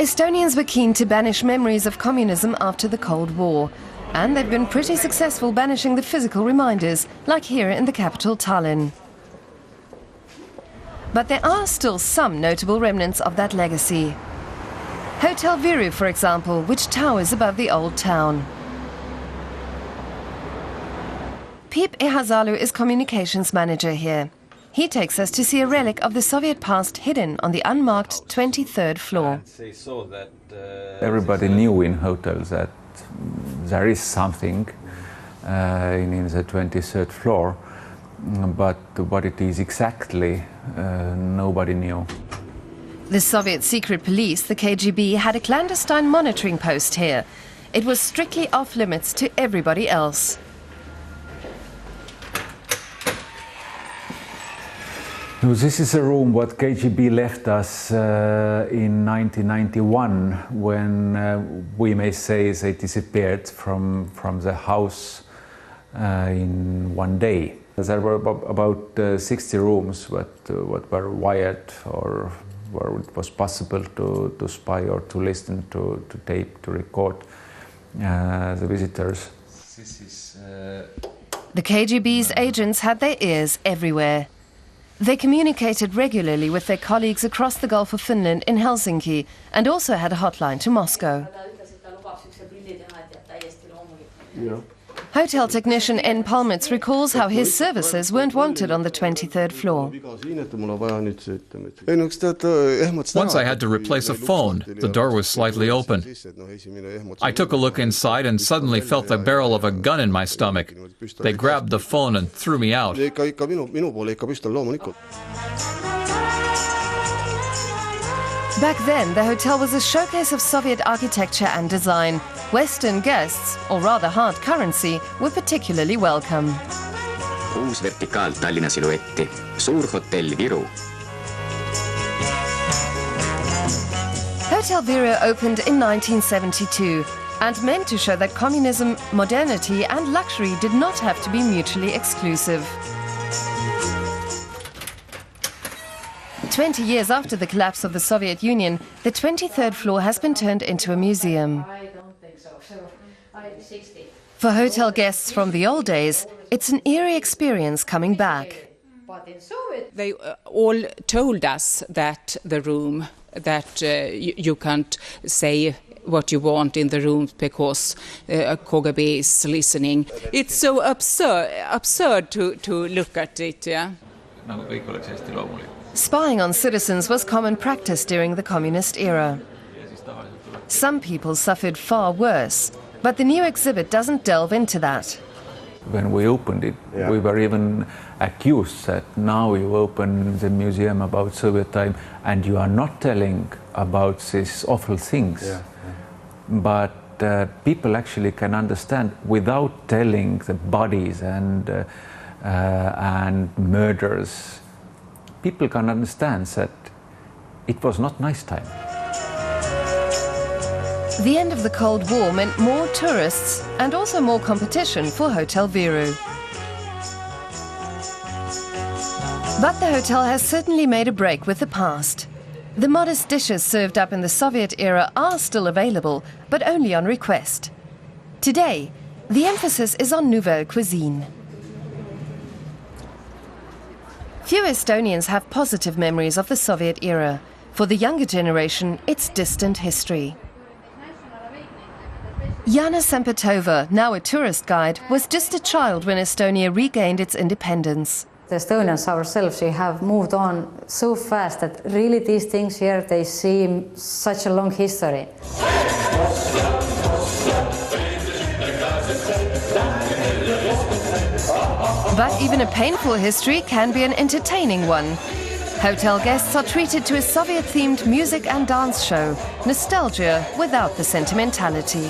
Estonians were keen to banish memories of communism after the Cold War, and they've been pretty successful banishing the physical reminders, like here in the capital Tallinn. But there are still some notable remnants of that legacy. Hotel Viru, for example, which towers above the old town. Peep Ehasalu is communications manager here. He takes us to see a relic of the Soviet past hidden on the unmarked 23rd floor. Everybody knew in hotels that there is something in the 23rd floor, but what it is exactly, nobody knew. The Soviet secret police, the KGB, had a clandestine monitoring post here. It was strictly off limits to everybody else. No, this is a room what KGB left us in 1991 when we may say they disappeared from the house in one day. There were about 60 rooms what were wired or where it was possible to spy or to listen to tape, to record the visitors. The KGB's agents had their ears everywhere. They communicated regularly with their colleagues across the Gulf of Finland in Helsinki and also had a hotline to Moscow. Yeah. Hotel technician N. Palmitz recalls how his services weren't wanted on the 23rd floor. Once I had to replace a phone. The door was slightly open. I took a look inside and suddenly felt the barrel of a gun in my stomach. They grabbed the phone and threw me out. Back then, the hotel was a showcase of Soviet architecture and design. Western guests, or rather hard currency, were particularly welcome. Uus vertikaal Tallinna siluetti, suurhotell Viru. Hotel Viru opened in 1972 and meant to show that communism, modernity and luxury did not have to be mutually exclusive. 20 years after the collapse of the Soviet Union, the 23rd floor has been turned into a museum. For hotel guests from the old days, it's an eerie experience coming back. They all told us that the room, that you can't say what you want in the room because KGB is listening. It's so absurd to look at it, yeah. Spying on citizens was common practice during the communist era. Some people suffered far worse, but the new exhibit doesn't delve into that. When we opened it, we were even accused that now you open the museum about Soviet time and you are not telling about these awful things. But people actually can understand without telling the bodies and murders. People can understand that it was not nice time. The end of the Cold War meant more tourists and also more competition for Hotel Viru. But the hotel has certainly made a break with the past. The modest dishes served up in the Soviet era are still available, but only on request. Today, the emphasis is on nouvelle cuisine. Few Estonians have positive memories of the Soviet era. For the younger generation, it's distant history. Jana Sempetova, now a tourist guide, was just a child when Estonia regained its independence. The Estonians ourselves, we have moved on so fast that really these things here, they seem such a long history. But even a painful history can be an entertaining one. Hotel guests are treated to a Soviet-themed music and dance show, nostalgia without the sentimentality.